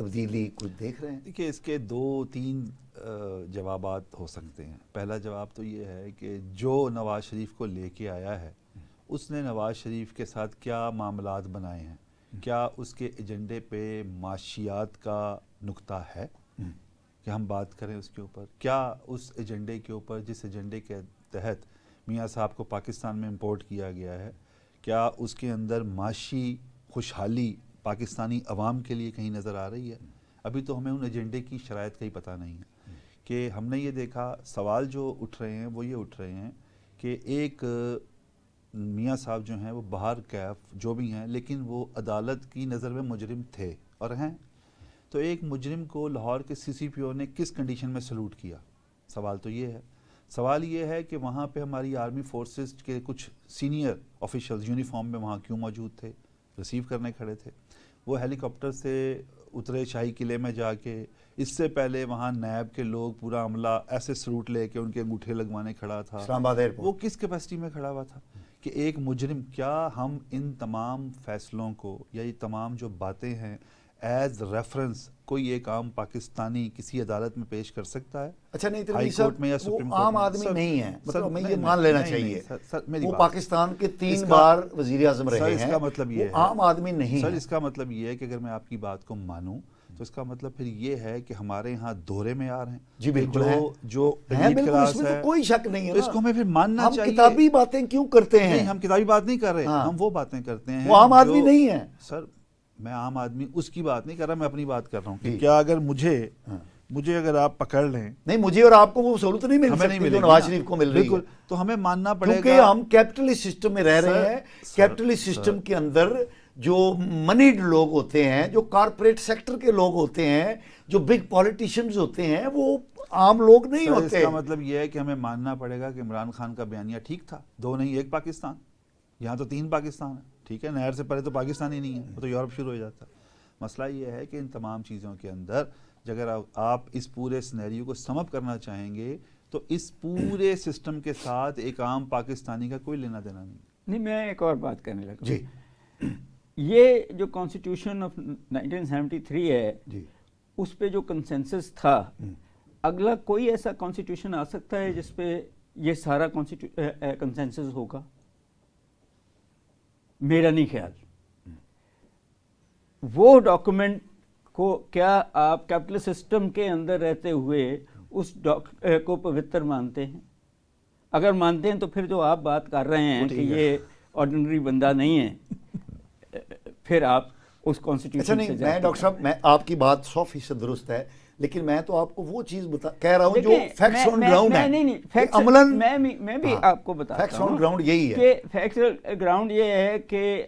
تبدیلی کچھ دیکھ رہے ہیں؟ دیکھیے اس کے 2-3 جوابات ہو سکتے ہیں. پہلا جواب تو یہ ہے کہ جو نواز شریف کو لے کے آیا ہے اس نے نواز شریف کے ساتھ کیا معاملات بنائے ہیں, کیا اس کے ایجنڈے پہ معاشیات کا نقطہ ہے کہ ہم بات کریں اس کے اوپر, کیا اس ایجنڈے کے اوپر جس ایجنڈے کے تحت میاں صاحب کو پاکستان میں امپورٹ کیا گیا ہے, کیا اس کے اندر معاشی خوشحالی پاکستانی عوام کے لیے کہیں نظر آ رہی ہے؟ ابھی تو ہمیں ان ایجنڈے کی شرائط کا ہی پتہ نہیں ہے. کہ ہم نے یہ دیکھا, سوال جو اٹھ رہے ہیں وہ یہ اٹھ رہے ہیں کہ ایک میاں صاحب جو ہیں وہ باہر کیف جو بھی ہیں لیکن وہ عدالت کی نظر میں مجرم تھے اور ہیں, تو ایک مجرم کو لاہور کے CCPO نے کس کنڈیشن میں سلوٹ کیا؟ سوال تو یہ ہے. سوال یہ ہے کہ وہاں پہ ہماری آرمی فورسز کے کچھ سینئر آفیشلز یونیفارم میں وہاں کیوں موجود تھے, ریسیو کرنے کھڑے تھے. وہ ہیلی کاپٹر سے اترے شاہی قلعے میں جا کے, اس سے پہلے وہاں نیب کے لوگ پورا عملہ ایسے سلوٹ لے کے ان کے انگوٹھے لگوانے کھڑا تھا. اسلام آباد ایئرپورٹ وہ کس کیپیسٹی میں کھڑا ہوا تھا کہ ایک مجرم, کیا ہم ان تمام فیصلوں کو یا یہ تمام جو باتیں ہیں ایز ریفرنس کوئی ایک عام پاکستانی کسی عدالت میں پیش کر سکتا ہے؟ اچھا نہیں تو ہائی کورٹ میں یا سپریم وہ کورٹ عام میں؟ آدمی نہیں ہے, مطلب ہمیں یہ نہیں، مان لینا نہیں، چاہیے. سر میری وہ بات, پاکستان کے 3 اس کا- بار وزیر اعظم سر رہے اس ہیں, کا مطلب یہ وہ ہے عام آدمی نہیں سر ہے. اس کا مطلب یہ ہے کہ اگر میں آپ کی بات کو مانوں تو اس کا مطلب پھر یہ ہے کہ ہمارے ہاں دورے میں آ رہے ہیں. جی بالکل ہیں, جو ہیں elite بالکل, class اس میں ہے تو کوئی شک نہیں ہے تو اس کو ہمیں پھر ماننا ہم چاہیے. کتابی باتیں کیوں کرتے ہیں؟ نہیں, ہم کتابی بات نہیں کر رہے, ہاں. ہم وہ باتیں کرتے ہیں وہ عام آدمی جو- نہیں ہے. سر میں عام آدمی اس کی بات نہیں کر رہا, میں اپنی بات کر رہا ہوں کہ جی. کیا اگر مجھے اگر آپ پکڑ لیں, نہیں مجھے اور آپ کو وہ سہولت نہیں مل ہمیں نہیں سکتی ملے جو گی نواز نا. شریف کو مل رہی بالکل, ہے, تو ہمیں ماننا پڑے گا کیونکہ ہم کیپٹلسٹ سسٹم میں رہ رہے ہیں. سر- کیپٹلسٹ سسٹم کے اندر جو منیڈ لوگ ہوتے ہیں, جو کارپوریٹ سیکٹر کے لوگ ہوتے ہیں, جو بگ پولیٹیشینز ہوتے ہیں, وہ عام لوگ نہیں سر, ہوتے. اس کا مطلب یہ ہے کہ ہمیں ماننا پڑے گا کہ عمران خان کا بیانیہ ٹھیک تھا, 2 نہیں 1 پاکستان, یہاں تو 3 پاکستان ہے. ٹھیک ہے, نہر سے پہلے تو پاکستان ہی نہیں ہے, وہ تو یورپ شروع ہو جاتا. مسئلہ یہ ہے کہ ان تمام چیزوں کے اندر اگر آپ اس پورے سینیریو کو سم اپ کرنا چاہیں گے تو اس پورے سسٹم کے ساتھ ایک عام پاکستانی کا کوئی لینا دینا نہیں. نہیں, میں ایک اور بات کرنے لگا. جی یہ جو کانسٹیٹیوشن آف 1973 ہے, جی اس پہ جو کنسنسس تھا, اگلا کوئی ایسا کانسٹیٹیوشن آ سکتا ہے جس پہ یہ سارا کنسنسس ہوگا؟ میرا نہیں خیال. وہ ڈاکومنٹ کو کیا آپ کیپٹلسٹ سسٹم کے اندر رہتے ہوئے اس کو پوتر مانتے ہیں؟ اگر مانتے ہیں تو پھر جو آپ بات کر رہے ہیں کہ یہ آرڈنری بندہ نہیں ہے, پھر آپ اس اچھا کانسٹیٹیوشن نہیں, سے میں ڈاکٹر صاحب میں آپ کی بات 100% درست ہے, لیکن میں تو آپ کو وہ چیز کہہ رہا ہوں جو فیکٹس آن گراؤنڈ ہے. نہیں, عملاً میں بھی آپ کو بتاتا ہوں فیکٹس آن گراؤنڈ یہی ہے کہ فیکٹس گراؤنڈ یہ ہے کہ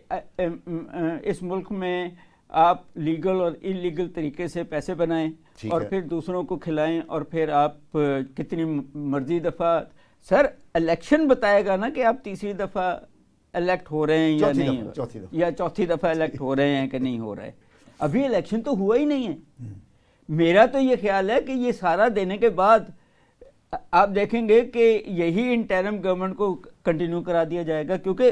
اس ملک میں آپ لیگل اور انلیگل طریقے سے پیسے بنائیں اور پھر دوسروں کو کھلائیں, اور پھر آپ کتنی مرضی دفعہ, سر الیکشن بتائے گا نا کہ آپ تیسری دفعہ الیکٹ ہو رہے ہیں یا نہیں, یا چوتھی دفعہ الیکٹ ہو رہے ہیں کہ نہیں ہو رہے. ابھی الیکشن تو ہوا ہی نہیں ہے. میرا تو یہ خیال ہے کہ یہ سارا دینے کے بعد آپ دیکھیں گے کہ یہی انٹرم گورنمنٹ کو کنٹینیو کرا دیا جائے گا, کیونکہ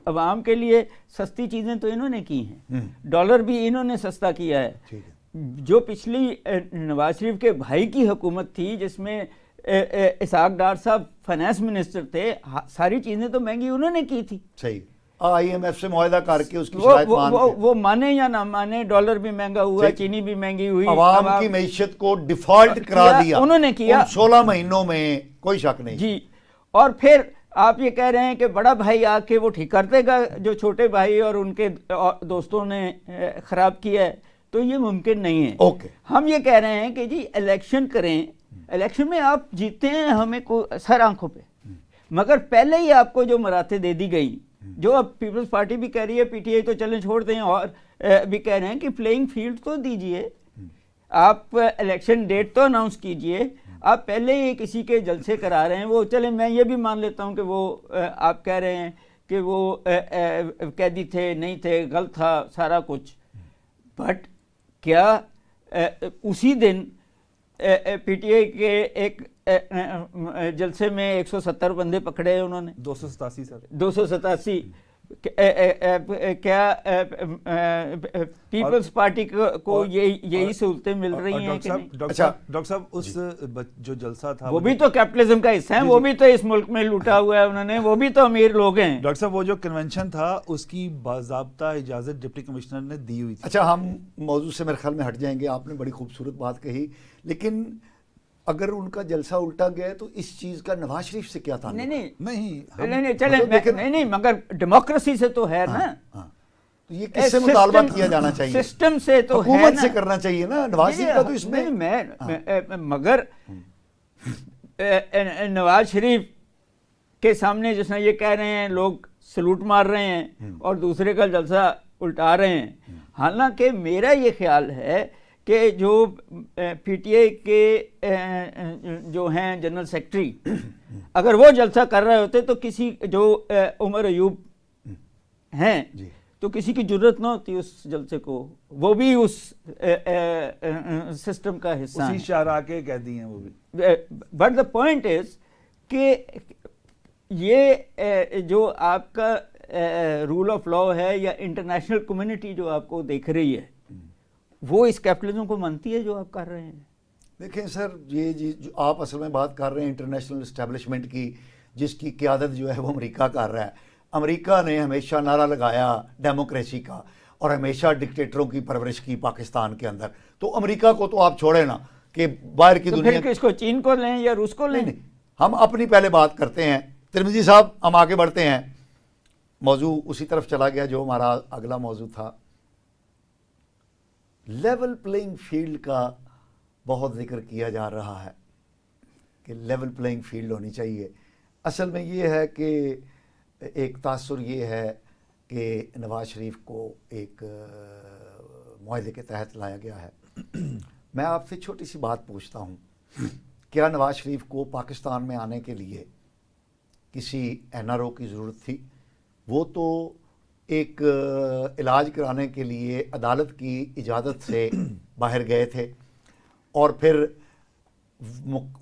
عوام کے لیے سستی چیزیں تو انہوں نے کی ہیں, ڈالر بھی انہوں نے سستا کیا ہے. جو پچھلی نواز شریف کے بھائی کی حکومت تھی جس میں اسحاق ڈار صاحب فائنانس منسٹر تھے, ساری چیزیں تو مہنگی انہوں نے کی تھی. صحیح, IMF سے معاہدہ کر کے اس کی شرائط مان کے وہ مانے یا نہ مانے, ڈالر بھی مہنگا ہوا, چینی بھی مہنگی ہوئی, عوام کی معیشت کو ڈیفالٹ کرا دیا انہوں نے کیا 16 مہینوں میں, کوئی شک نہیں. جی, اور پھر آپ یہ کہہ رہے ہیں کہ بڑا بھائی آ کے وہ ٹھیک کر دے گا جو چھوٹے بھائی اور ان کے دوستوں نے خراب کیا ہے, تو یہ ممکن نہیں ہے. اوکے, ہم یہ کہہ رہے ہیں کہ جی الیکشن کریں, الیکشن میں آپ جیتے ہیں ہمیں سر آنکھوں پہ, مگر پہلے ہی آپ کو جو مراتب دے دی گئی, جو اب پیپلز پارٹی بھی کہہ رہی ہے, پی ٹی آئی تو چلیں چھوڑ دیں, اور بھی کہہ رہے ہیں کہ پلینگ فیلڈ تو دیجئے, آپ الیکشن ڈیٹ تو اناؤنس کیجئے. آپ پہلے ہی کسی کے جلسے کرا رہے ہیں, وہ چلیں میں یہ بھی مان لیتا ہوں کہ وہ آپ کہہ رہے ہیں کہ وہ قیدی تھے, نہیں تھے, غلط تھا سارا کچھ, بٹ کیا اسی دن پی ٹی آئی کے ایک جلسے میں 170 بندے پکڑے انہوں نے, 287 سر, 287, کیا پیپلز پارٹی کو یہی سہولتیں مل رہی ہیں کہ نہیں؟ ڈاکٹر صاحب اس جو جلسہ تھا وہ بھی تو کیپٹلزم کا حصہ ہیں، وہ بھی تو اس ملک میں لوٹا ہوا ہے انہوں نے، وہ بھی تو امیر لوگ ہیں. ڈاکٹر صاحب وہ جو کنونشن تھا اس کی باضابطہ اجازت ڈپٹی کمشنر نے دی ہوئی تھی. اچھا ہم موضوع سے میرے خیال میں ہٹ جائیں گے، آپ نے بڑی خوبصورت بات کہی، لیکن اگر ان کا جلسہ الٹا گیا ہے تو اس چیز کا نواز شریف سے کیا تعلق؟ نہیں چلیں نہیں، مگر ڈیموکریسی سے تو ہے نا. تو یہ کس سے مطالبہ کیا جانا چاہیے؟ سسٹم سے تو ہے نا، حکومت سے کرنا چاہیے نا. نواز شریف کا تو اس میں مگر نواز شریف کے سامنے جس نے یہ کہہ رہے ہیں لوگ سلوٹ مار رہے ہیں اور دوسرے کا جلسہ الٹا رہے ہیں. حالانکہ میرا یہ خیال ہے کہ جو پی ٹی آئی کے جو ہیں جنرل سیکرٹری اگر وہ جلسہ کر رہے ہوتے تو کسی جو عمر ایوب ہیں تو کسی کی جرت نہ ہوتی اس جلسے کو، وہ بھی اس سسٹم کا حصہ ہیں. اسی شاہراہ کے قیدی ہیں وہ بھی. بٹ دا پوائنٹ از کہ یہ جو آپ کا رول آف لا ہے یا انٹرنیشنل کمیونٹی جو آپ کو دیکھ رہی ہے وہ اس کیپٹلزم کو مانتی ہے جو آپ کر رہے ہیں. دیکھیں سر، یہ جو آپ اصل میں بات کر رہے ہیں انٹرنیشنل اسٹیبلشمنٹ کی، جس کی قیادت جو ہے وہ امریکہ کر رہا ہے. امریکہ نے ہمیشہ نعرہ لگایا ڈیموکریسی کا اور ہمیشہ ڈکٹیٹروں کی پرورش کی پاکستان کے اندر. تو امریکہ کو تو آپ چھوڑیں نا کہ باہر کی دنیا، پھر اس کو چین کو لیں یا روس کو لیں. نہیں، ہم اپنی پہلے بات کرتے ہیں. ترمذی صاحب ہم آگے بڑھتے ہیں، موضوع اسی طرف چلا گیا جو ہمارا اگلا موضوع تھا. لیول پلینگ فیلڈ کا بہت ذکر کیا جا رہا ہے کہ لیول پلینگ فیلڈ ہونی چاہیے. اصل میں یہ ہے کہ ایک تاثر یہ ہے کہ نواز شریف کو ایک معاہدے کے تحت لایا گیا ہے. میں آپ سے چھوٹی سی بات پوچھتا ہوں، کیا نواز شریف کو پاکستان میں آنے کے لیے کسی این آر او کی ضرورت تھی؟ وہ تو ایک علاج کرانے کے لیے عدالت کی اجازت سے باہر گئے تھے اور پھر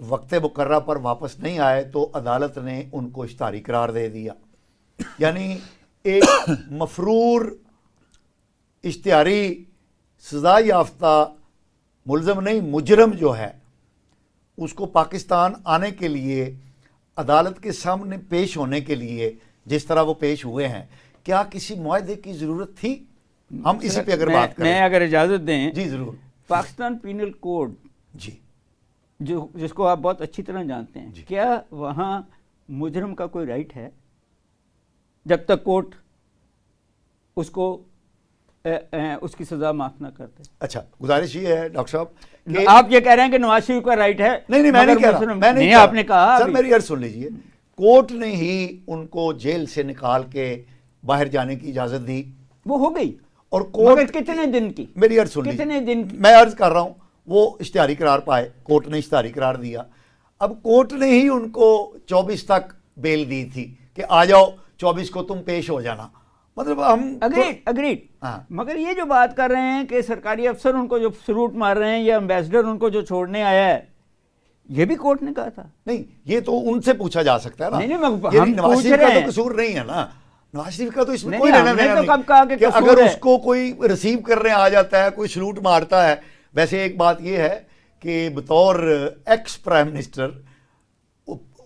وقت مقررہ پر واپس نہیں آئے تو عدالت نے ان کو اشتہاری قرار دے دیا. یعنی ایک مفرور اشتہاری سزا یافتہ ملزم نہیں مجرم جو ہے اس کو پاکستان آنے کے لیے عدالت کے سامنے پیش ہونے کے لیے جس طرح وہ پیش ہوئے ہیں، کیا کسی معاہدے کی ضرورت تھی؟ ہم اسی پہ اگر بات کریں. میں اگر اجازت دیں. جی ضرور. پاکستان پینل کوڈ جی جس کو آپ بہت اچھی طرح جانتے ہیں، کیا وہاں مجرم کا کوئی رائٹ ہے جب تک کورٹ اس کو اس کی سزا معاف نہ کرتے؟ اچھا، گزارش یہ ہے ڈاکٹر صاحب کہ آپ یہ کہہ رہے ہیں کہ نواز شریف کا رائٹ ہے. نہیں میں نہیں کہہ رہا، میں نہیں، آپ نے کہا سر میری عرض سن لیجئے. کورٹ نے ہی ان کو جیل سے نکال کے باہر جانے کی اجازت دی. وہ ہو گئی. اور کورٹ کتنے دن کی؟ میری عرض سن لیجئے، کتنے دن کی؟ میں عرض کر رہا ہوں وہ اشتہاری قرار پائے، کورٹ نے اشتہاری قرار دیا. اب کورٹ نے ہی ان کو 24 تک بیل دی تھی کہ آ جاؤ 24 کو تم پیش ہو جانا. مطلب ہم اگریڈ. مگر یہ جو بات کر رہے ہیں کہ سرکاری افسر ان کو جو سلوٹ مار رہے ہیں یا امبیسڈر ان کو جو چھوڑنے آیا ہے، یہ بھی کورٹ نے کہا تھا. نہیں، یہ تو ان سے پوچھا جا سکتا ہے نا. ہم نواز شریف کا تو قصور نہیں ہے نا. نواز شریف کا تو اس میں کوئی لینا دینا نہیں کہ اگر اس کو کوئی ریسیو کرنے آ جاتا ہے، کوئی سلوٹ مارتا ہے. ویسے ایک بات یہ ہے کہ بطور ایکس پرائم منسٹر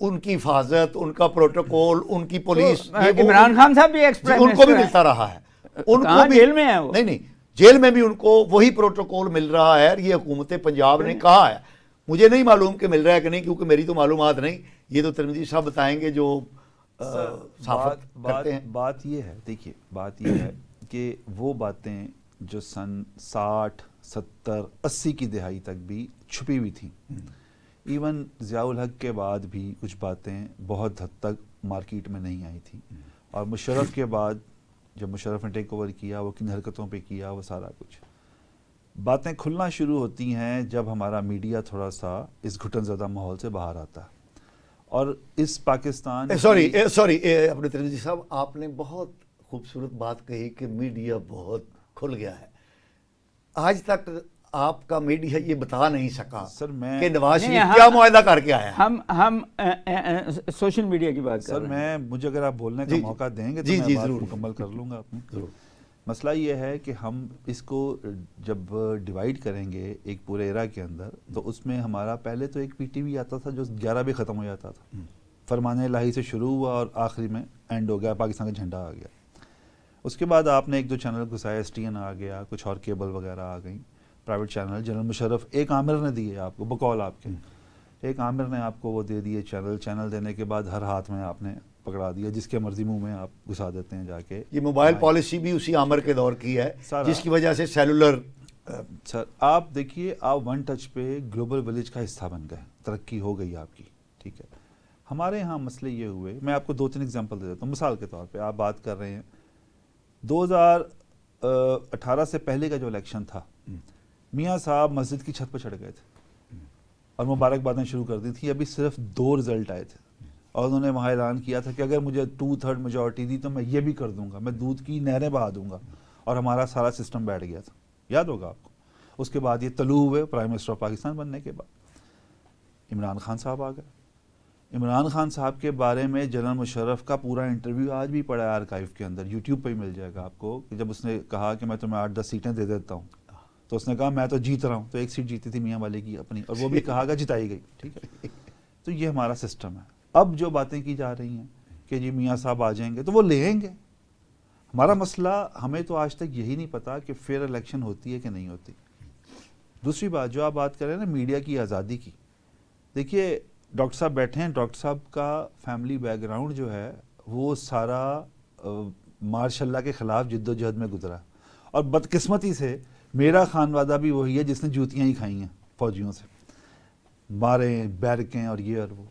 ان کی حفاظت، ان کا پروٹوکول، ان کی پولیس، عمران خان صاحب بھی ایکس پرائم ان کو بھی ملتا رہا ہے. ان کو بھی جیل میں ہے وہ. نہیں جیل میں بھی ان کو وہی پروٹوکول مل رہا ہے. یہ حکومت پنجاب نے کہا ہے، مجھے نہیں معلوم کہ مل رہا ہے کہ نہیں، کیونکہ میری تو معلومات نہیں. یہ تو ترمذی صاحب بتائیں گے جو صحافت کرتے ہیں. بات یہ ہے، دیکھیے بات یہ ہے کہ وہ باتیں جو سن 60 70 80 کی دہائی تک بھی چھپی ہوئی تھیں، ایون ضیاء الحق کے بعد بھی کچھ باتیں بہت حد تک مارکیٹ میں نہیں آئی تھیں. اور مشرف کے بعد جب مشرف نے ٹیک اوور کیا، وہ کن حرکتوں پہ کیا، وہ سارا کچھ باتیں کھلنا شروع ہوتی ہیں جب ہمارا میڈیا تھوڑا سا اس گھٹن زدہ ماحول سے باہر آتا ہے. اور اس پاکستان سوری اپنے ترمذی صاحب، آپ نے بہت خوبصورت بات کہی کہ میڈیا بہت کھل گیا ہے. آج تک آپ کا میڈیا یہ بتا نہیں سکا سر میں کہ نواز نہیں، شریف کیا معاہدہ کر کے آیا ہے. ہم سوشل میڈیا کی بات کر سر رہے ہیں. مجھے اگر آپ بولنے کا جی، موقع دیں گے تو جی، میں جی، بات ضرور. مکمل کر لوں گا اپنی. ضرور. مسئلہ یہ ہے کہ ہم اس کو جب ڈیوائیڈ کریں گے ایک پورے ایرا کے اندر تو اس میں ہمارا پہلے تو ایک پی ٹی وی آتا تھا جو 11 بجے ختم ہو جاتا تھا. فرمان الہی سے شروع ہوا اور آخری میں اینڈ ہو گیا, پاکستان کا جھنڈا آ گیا. اس کے بعد آپ نے ایک دو چینل گھسائے, ایس ٹی این آ گیا, کچھ اور کیبل وغیرہ آ گئیں, پرائیویٹ چینل. جنرل مشرف ایک عامر نے دیے آپ کو بقول آپ کے, ایک عامر نے آپ کو وہ دے دیے چینل دینے کے بعد ہر ہاتھ میں آپ نے پکڑا دیا, جس کے مرضی منہ میں آپ گھسا دیتے ہیں جا کے. یہ موبائل پالیسی بھی اسی عامر کے دور کی ہے سارا. جس کی وجہ سے سیلولر. سر آپ دیکھیے, آپ ون ٹچ پہ گلوبل ولیج کا حصہ بن گئے, ترقی ہو گئی آپ کی, ٹھیک ہے. ہمارے ہاں مسئلے یہ ہوئے, میں آپ کو 2-3 ایگزامپل دے دیتا ہوں. مثال کے طور پہ آپ بات کر رہے ہیں 2018 سے پہلے کا جو الیکشن تھا, میاں صاحب مسجد کی چھت پہ چڑھ گئے تھے اور مبارکبادیں شروع کر دی تھی. ابھی صرف 2 رزلٹ آئے تھے اور انہوں نے وہاں اعلان کیا تھا کہ اگر مجھے 2/3 میجورٹی دی تو میں یہ بھی کر دوں گا, میں دودھ کی نہریں بہا دوں گا. اور ہمارا سارا سسٹم بیٹھ گیا تھا, یاد ہوگا آپ کو. اس کے بعد یہ طلوع ہوئے پرائم منسٹر آف پاکستان بننے کے بعد. عمران خان صاحب آ گئے. عمران خان صاحب کے بارے میں جنرل مشرف کا پورا انٹرویو آج بھی پڑا ہے آرکائیو کے اندر, یوٹیوب پہ ہی مل جائے گا آپ کو, کہ جب اس نے کہا کہ میں تمہیں 8-10 سیٹیں دے دیتا ہوں تو اس نے کہا میں تو جیت رہا ہوں. تو 1 سیٹ جیتی تھی میاں والے کی اپنی, اور وہ بھی کہا گا جتائی گئی, ٹھیک ہے. تو یہ ہمارا سسٹم ہے. اب جو باتیں کی جا رہی ہیں کہ جی میاں صاحب آ جائیں گے تو وہ لیں گے. ہمارا مسئلہ, ہمیں تو آج تک یہی نہیں پتا کہ فیئر الیکشن ہوتی ہے کہ نہیں ہوتی. دوسری بات جو آپ بات کر رہے ہیں نا میڈیا کی آزادی کی, دیکھیے ڈاکٹر صاحب بیٹھے ہیں, ڈاکٹر صاحب کا فیملی بیک گراؤنڈ جو ہے وہ سارا ماشاء اللہ کے خلاف جد و جہد میں گزرا, اور بدقسمتی سے میرا خانوادہ بھی وہی ہے جس نے جوتیاں ہی کھائی ہیں فوجیوں سے, مارے بیرکیں اور یہ اور وہ.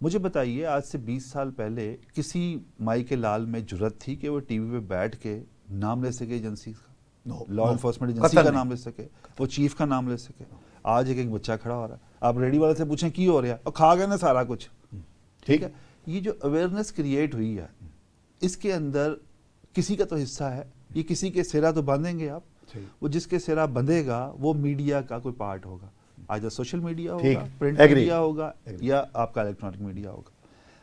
مجھے بتائیے آج سے 20 سال پہلے کسی مائی کے لال میں جرت تھی کہ وہ ٹی وی پہ بیٹھ کے نام لے سکے ایجنسی کا, لا انفورسمنٹ ایجنسی کا نام لے سکے, وہ چیف کا نام لے سکے. آج ایک بچہ کھڑا ہو رہا ہے, آپ ریڈی والے سے پوچھیں کی ہو رہا ہے, اور کھا گئے نا سارا کچھ, ٹھیک ہے. یہ جو اویئرنیس کریٹ ہوئی ہے, اس کے اندر کسی کا تو حصہ ہے, یہ کسی کے سرا تو باندھیں گے آپ, وہ جس کے سرا بندھے گا وہ میڈیا کا کوئی پارٹ ہوگا. آج سوشل میڈیا ہوگا, پرنٹ میڈیا ہوگا, یا آپ کا الیکٹرانک میڈیا ہوگا.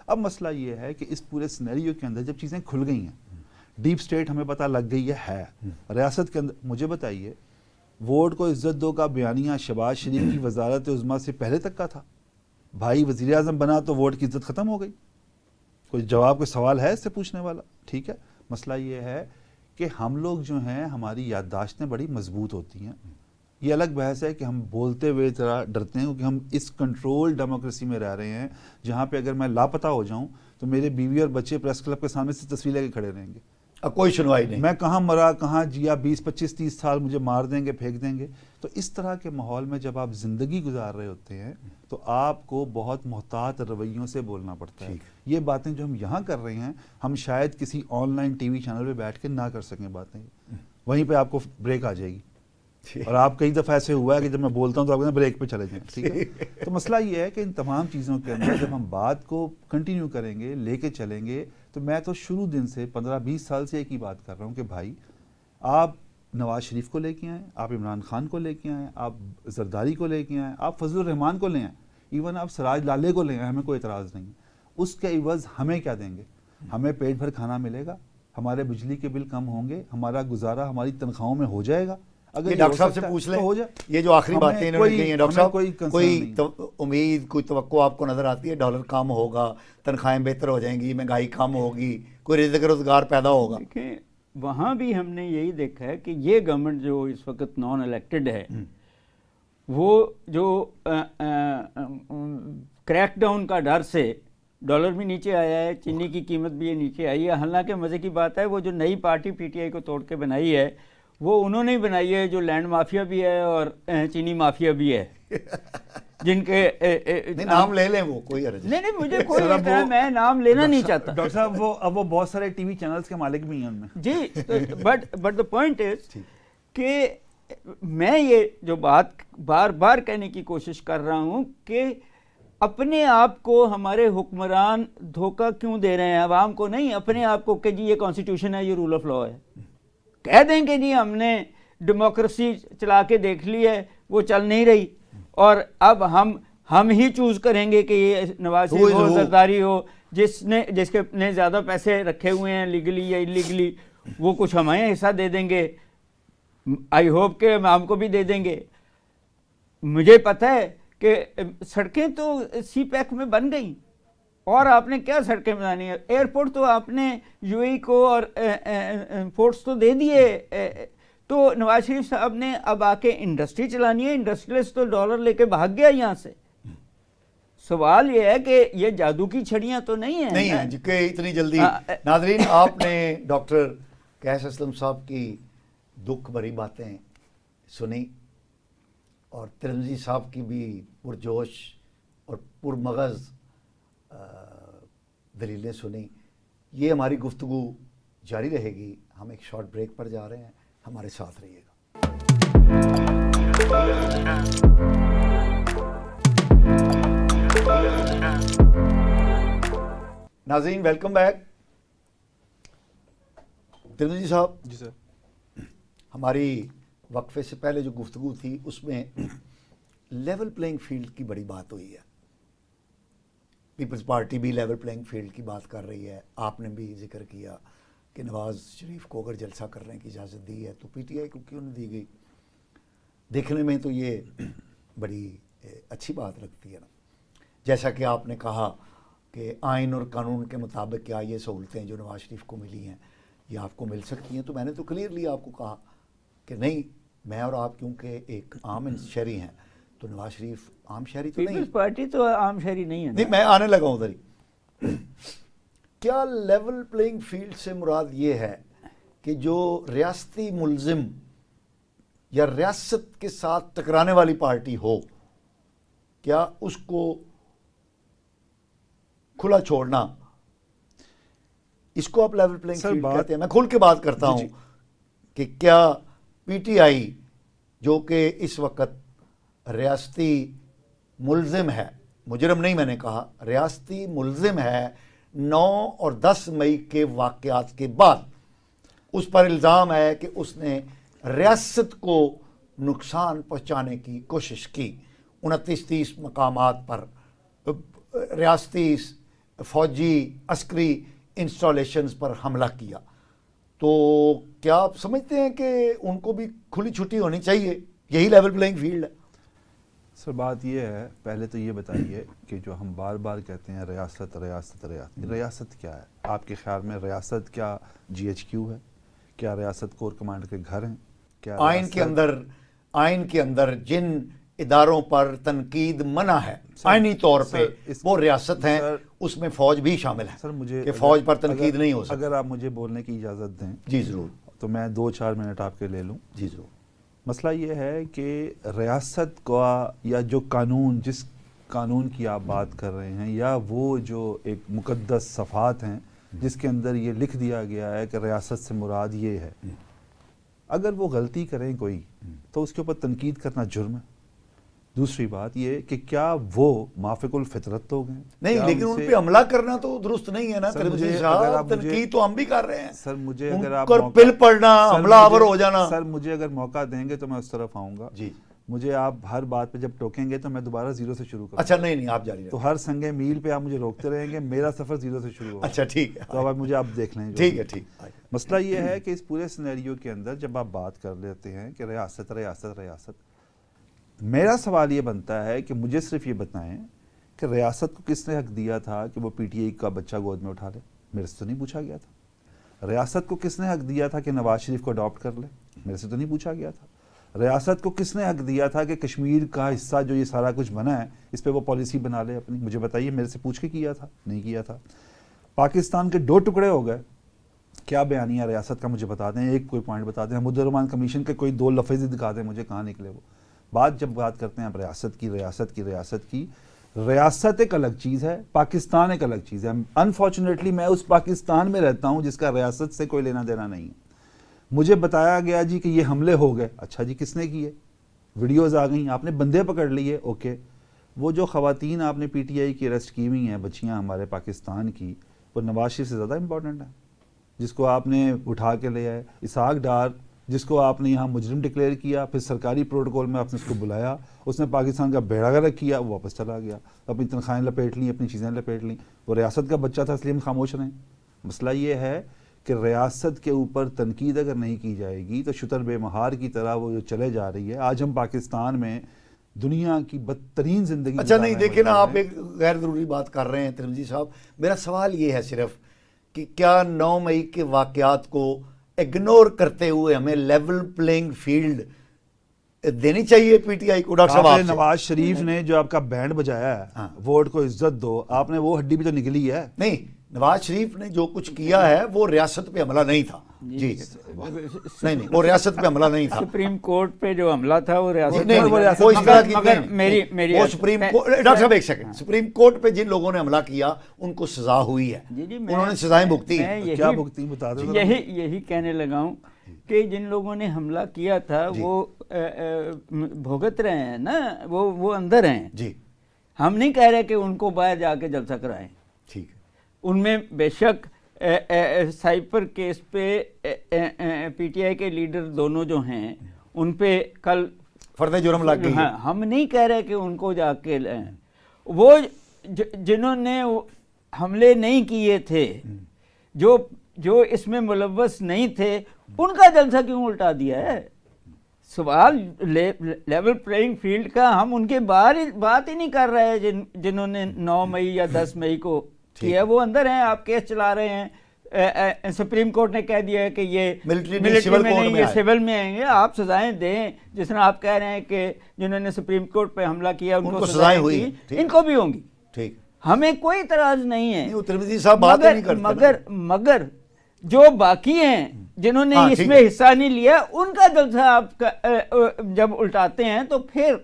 اب مسئلہ یہ ہے کہ اس پورے سینیریو کے اندر جب چیزیں کھل گئی ہیں, ڈیپ سٹیٹ ہمیں پتہ لگ گئی ہے ریاست کے اندر. مجھے بتائیے ووٹ کو عزت دو کا بیانیہ شہباز شریف کی وزارت عظمیٰ سے پہلے تک کا تھا. بھائی وزیر اعظم بنا تو ووٹ کی عزت ختم ہو گئی. کوئی جواب, کوئی سوال ہے اس سے پوچھنے والا, ٹھیک ہے. مسئلہ یہ ہے کہ ہم لوگ جو ہیں ہماری یادداشتیں بڑی مضبوط ہوتی ہیں. یہ الگ بحث ہے کہ ہم بولتے ہوئے ذرا ڈرتے ہیں کیونکہ ہم اس کنٹرول ڈیموکریسی میں رہ رہے ہیں جہاں پہ اگر میں لاپتہ ہو جاؤں تو میرے بیوی اور بچے پریس کلب کے سامنے سے تصویر لے کے کھڑے رہیں گے, کوئی سنوائی نہیں, میں کہاں مرا کہاں جیا, 20-25-30 سال مجھے مار دیں گے, پھینک دیں گے. تو اس طرح کے ماحول میں جب آپ زندگی گزار رہے ہوتے ہیں تو آپ کو بہت محتاط رویوں سے بولنا پڑتا ہے. یہ باتیں جو ہم یہاں کر رہے ہیں ہم شاید کسی on line T V channel پہ بیٹھ کے نہ کر سکیں باتیں, وہیں پہ آپ کو بریک آ جائے گی. اور آپ کئی دفعہ ایسے ہوا ہے کہ جب میں بولتا ہوں تو آپ کہتے ہیں بریک پہ چلے جائیں, ٹھیک ہے. تو مسئلہ یہ ہے کہ ان تمام چیزوں کے اندر جب ہم بات کو کنٹینیو کریں گے, لے کے چلیں گے, تو میں تو شروع دن سے 15-20 سال سے ایک ہی بات کر رہا ہوں کہ بھائی آپ نواز شریف کو لے کے آئیں, آپ عمران خان کو لے کے آئیں, آپ زرداری کو لے کے آئیں, آپ فضل الرحمان کو لے آئیں, ایون آپ سراج لالے کو لے آئیں, ہمیں کوئی اعتراض نہیں. اس کے عوض ہمیں کیا دیں گے؟ ہمیں پیٹ بھر کھانا ملے گا, ہمارے بجلی کے بل کم ہوں گے, ہمارا گزارا ہماری تنخواہوں میں ہو جائے گا. اگر ڈاکٹر صاحب سے پوچھ لیں, یہ جو آخری باتیں انہوں نے کہی ہیں ڈاکٹر صاحب, کوئی امید, کوئی توقع آپ کو نظر آتی ہے ڈالر کم ہوگا, تنخواہیں بہتر ہو جائیں گی, مہنگائی کم ہوگی, کوئی رزق روزگار پیدا ہوگا؟ دیکھیں وہاں بھی ہم نے یہی دیکھا ہے کہ یہ گورنمنٹ جو اس وقت نان الیکٹڈ ہے وہ جو کریک ڈاؤن کا ڈر سے ڈالر بھی نیچے آیا ہے, چینی کی قیمت بھی یہ نیچے آئی ہے. حالانکہ مزے کی بات ہے وہ جو نئی پارٹی پی ٹی آئی کو توڑ کے بنائی ہے وہ انہوں نے ہی بنائی ہے جو لینڈ مافیا بھی ہے اور چینی مافیا بھی ہے, جن کے نام لے لیں, وہ کوئی عرض نہیں, مجھے کوئی میں نام لینا نہیں چاہتا. ڈاکٹر صاحب وہ بہت سارے ٹی وی چینلز کے مالک بھی ہیں ان میں. جی, بٹ دا پوائنٹ از کہ میں یہ جو بات بار بار کہنے کی کوشش کر رہا ہوں کہ اپنے آپ کو ہمارے حکمران دھوکہ کیوں دے رہے ہیں, عوام کو نہیں, اپنے آپ کو کہ جی یہ کانسٹیٹیوشن ہے, یہ رول آف لا ہے. کہہ دیں کہ جی ہم نے ڈیموکریسی چلا کے دیکھ لی ہے، وہ چل نہیں رہی، اور اب ہم ہی چوز کریں گے کہ یہ نواز شریف ہو، زرداری ہو، جس کے نے زیادہ پیسے رکھے ہوئے ہیں لیگلی یا انلیگلی، وہ کچھ ہمیں حصہ دے دیں گے، آئی ہوپ کہ ہم کو بھی دے دیں گے۔ مجھے پتہ ہے کہ سڑکیں تو سی پیک میں بن گئیں، اور آپ نے کیا سڑکیں بنانی ہیں؟ ایئرپورٹ تو آپ نے یو اے کو اور پورٹس تو دے دیے، تو نواز شریف صاحب نے اب آ کے انڈسٹری چلانی ہے، انڈسٹریلسٹ تو ڈالر لے کے بھاگ گیا یہاں سے۔ سوال یہ ہے کہ یہ جادو کی چھڑیاں تو نہیں ہیں، نہیں ہیں جی کہ اتنی جلدی۔ ناظرین، آپ نے ڈاکٹر قیس اسلم صاحب کی دکھ بھری باتیں سنی، اور ترمذی صاحب کی بھی پرجوش اور پرمغز دلیلیں سنی۔ یہ ہماری گفتگو جاری رہے گی۔ ہم ایک شارٹ بریک پر جا رہے ہیں، ہمارے ساتھ رہیے گا۔ ناظرین، ویلکم بیک۔ ترمذی صاحب، جی سر، ہماری وقفے سے پہلے جو گفتگو تھی اس میں لیول پلینگ فیلڈ کی بڑی بات ہوئی ہے۔ پیپلز پارٹی بھی لیول پلینگ فیلڈ کی بات کر رہی ہے، آپ نے بھی ذکر کیا کہ نواز شریف کو اگر جلسہ کرنے کی اجازت دی ہے تو پی ٹی آئی کو کیوں نہیں دی گئی؟ دیکھنے میں تو یہ بڑی اچھی بات لگتی ہے نا، جیسا کہ آپ نے کہا کہ آئین اور قانون کے مطابق کیا یہ سہولتیں جو نواز شریف کو ملی ہیں یہ آپ کو مل سکتی ہیں، تو میں نے تو کلیئرلی آپ کو کہا کہ نہیں، میں اور آپ کیونکہ ایک عام شہری ہیں تو نواز شریف عام شہری تو نہیں، پیپلز پارٹی تو عام شہری نہیں ہے۔ نہیں، میں آنے لگا ہوں ادھر ہی۔ کیا لیول پلینگ فیلڈ سے مراد یہ ہے کہ جو ریاستی ملزم یا ریاست کے ساتھ ٹکرانے والی پارٹی ہو، کیا اس کو کھلا چھوڑنا، اس کو آپ لیول پلینگ فیلڈ کہتے ہیں؟ میں کھل کے بات کرتا ہوں کہ کیا پی ٹی آئی جو کہ اس وقت ریاستی ملزم ہے، مجرم نہیں میں نے کہا، ریاستی ملزم ہے 9 اور 10 مئی کے واقعات کے بعد، اس پر الزام ہے کہ اس نے ریاست کو نقصان پہنچانے کی کوشش کی، 29-30 مقامات پر ریاستی فوجی عسکری انسٹالیشنز پر حملہ کیا، تو کیا آپ سمجھتے ہیں کہ ان کو بھی کھلی چھٹی ہونی چاہیے؟ یہی لیول پلینگ فیلڈ ہے؟ سر بات یہ ہے، پہلے تو یہ بتائیے کہ جو ہم بار بار کہتے ہیں ریاست ریاست ریاست، ریاست کیا ہے؟ آپ کے خیال میں ریاست کیا جی ایچ کیو ہے؟ کیا ریاست کور کمانڈر کے گھر ہیں؟ کیا آئین کے اندر جن اداروں پر تنقید منع ہے آئینی طور پہ وہ ریاست ہیں، اس میں فوج بھی شامل ہے سر مجھے کہ فوج پر تنقید نہیں ہو سکتی۔ اگر آپ مجھے بولنے کی اجازت دیں جی ضرور، تو میں 2-4 منٹ آپ کے لے لوں۔ جی ضرور۔ مسئلہ یہ ہے کہ ریاست کا یا جو قانون، جس قانون کی آپ بات کر رہے ہیں، یا وہ جو ایک مقدس صفحات ہیں جس کے اندر یہ لکھ دیا گیا ہے کہ ریاست سے مراد یہ ہے، اگر وہ غلطی کریں کوئی تو اس کے اوپر تنقید کرنا جرم ہے۔ دوسری بات یہ کہ کیا وہ موافق الفطرت لوگ ہیں؟ نہیں، لیکن ان پہ حملہ کرنا تو درست نہیں ہے نا ترمذی صاحب، تنقید تو ہم بھی کر رہے ہیں۔ سر مجھے اگر آپ پل پڑنا، حملہ آور ہو جانا، سر مجھے اگر موقع دیں گے تو میں اس طرف آؤں گا۔ جی، مجھے آپ ہر بات پہ جب ٹوکیں گے تو میں دوبارہ زیرو سے شروع کروں۔ اچھا نہیں، آپ جاری رہیں، تو ہر سنگے میل پہ آپ مجھے روکتے رہیں گے، میرا سفر زیرو سے شروع ہوگا۔ اچھا ٹھیک ہے، تو اب مجھے آپ دیکھ لیں۔ ٹھیک ہے، ٹھیک۔ مسئلہ یہ ہے کہ اس پورے سینیریو کے اندر جب آپ بات کر لیتے ہیں کہ ریاست ریاست ریاست، میرا سوال یہ بنتا ہے کہ مجھے صرف یہ بتائیں کہ ریاست کو کس نے حق دیا تھا کہ وہ پی ٹی آئی کا بچہ گود میں اٹھا لے؟ میرے سے تو نہیں پوچھا گیا تھا۔ ریاست کو کس نے حق دیا تھا کہ نواز شریف کو اڈاپٹ کر لے؟ میرے سے تو نہیں پوچھا گیا تھا۔ ریاست کو کس نے حق دیا تھا کہ کشمیر کا حصہ جو یہ سارا کچھ بنا ہے اس پہ وہ پالیسی بنا لے اپنی؟ مجھے بتائیے، میرے سے پوچھ کے کیا تھا؟ نہیں کیا تھا۔ پاکستان کے 2 ٹکڑے ہو گئے، کیا بیانیہ ریاست کا مجھے بتا دیں، ایک کوئی پوائنٹ بتا دیں، حمودالرحمان کمیشن کے کوئی 2 لفظ ہی دکھا دیں مجھے، کہاں نکلے وہ بات؟ جب بات کرتے ہیں آپ ریاست کی، ریاست ایک الگ چیز ہے، پاکستان ایک الگ چیز ہے۔ انفارچونیٹلی میں اس پاکستان میں رہتا ہوں جس کا ریاست سے کوئی لینا دینا نہیں ہے۔ مجھے بتایا گیا جی کہ یہ حملے ہو گئے، اچھا جی کس نے کیے؟ ویڈیوز آ گئیں، آپ نے بندے پکڑ لیے، اوکے۔ وہ جو خواتین آپ نے پی ٹی آئی کی اریسٹ کی ہوئی ہیں، بچیاں ہمارے پاکستان کی، وہ نواز شریف سے زیادہ امپورٹنٹ ہیں، جس کو آپ نے اٹھا کے لے آئے۔ اسحاق ڈار جس کو آپ نے یہاں مجرم ڈکلیئر کیا، پھر سرکاری پروٹوکول میں آپ نے اس کو بلایا، اس نے پاکستان کا بیڑا غرق کیا، وہ واپس چلا گیا، اپنی تنخواہیں لپیٹ لیں، اپنی چیزیں لپیٹ لیں. وہ ریاست کا بچہ تھا اس لیے ہم خاموش رہیں. مسئلہ یہ ہے کہ ریاست کے اوپر تنقید اگر نہیں کی جائے گی تو شتر بے مہار کی طرح وہ جو چلے جا رہی ہے. آج ہم پاکستان میں دنیا کی بدترین زندگی اچھا نہیں گزارنے دیکھیں نا، والے آپ ایک غیر ضروری بات کر رہے ہیں ترمذی صاحب. میرا سوال یہ ہے صرف کہ کیا 9 مئی کے واقعات کو اگنور کرتے ہوئے ہمیں لیول پلینگ فیلڈ دینی چاہیے پی ٹی آئی کو؟ ڈاکٹر صاحب آپ آپ نے سے. نواز شریف نے جو آپ کا بینڈ بجایا ہے ووٹ کو عزت دو، آپ نے وہ ہڈی بھی تو نکلی ہے. نہیں، نواز شریف نے جو کچھ کیا ہے وہ ریاست پہ حملہ نہیں تھا. جی نہیں وہ ریاست پہ حملہ نہیں تھا. سپریم کورٹ پہ جو حملہ تھا وہ ریاست نہیں وہ ریاست وہ اس طرح کی مگر نہیں. میری وہ سپریم کورٹ، ڈاکٹر صاحب ایک سیکنڈ، سپریم کورٹ پہ جن لوگوں نے حملہ کیا ان کو سزا ہوئی ہے، انہوں نے سزائیں بھگتی ہیں. کیا بھگتی بتا دو. یہی کہنے لگا ہوں کہ جن لوگوں نے حملہ کیا تھا وہ بھگت رہے ہیں نا، وہ اندر ہیں. جی ہم نہیں کہہ رہے کہ ان کو باہر جا کے جلسہ کرائیں. ٹھیک ہے. ان میں بے شک سائپر کیس پہ پی ٹی آئی کے لیڈر دونوں جو ہیں ان پہ کل فرد جرم لگ گئی ہے. ہم نہیں کہہ رہے کہ ان کو جا کے لیں. وہ جنہوں نے حملے نہیں کیے تھے، جو اس میں ملوث نہیں تھے، ان کا جلسہ کیوں الٹا دیا ہے؟ سوال لیول پلینگ فیلڈ کا ہم ان کے بات ہی نہیں کر رہے. جنہوں نے 9 مئی یا 10 مئی کو کیا وہ اندر ہیں. آپ کیس چلا رہے ہیں، سپریم کورٹ نے کہہ دیا ہے کہ یہ ملٹری میں نہیں، یہ سول میں آئیں گے. آپ سزائیں دیں، جس طرح آپ کہہ رہے ہیں کہ جنہوں نے سپریم کورٹ پہ حملہ کیا ان کو سزائیں ہوئی، ان کو بھی ہوں گی. ٹھیک، ہمیں کوئی اعتراض نہیں ہے. ترمذی صاحب بات نہیں کرتے. مگر جو باقی ہیں جنہوں نے اس میں حصہ نہیں لیا، ان کا جلسہ آپ جب الٹاتے ہیں تو پھر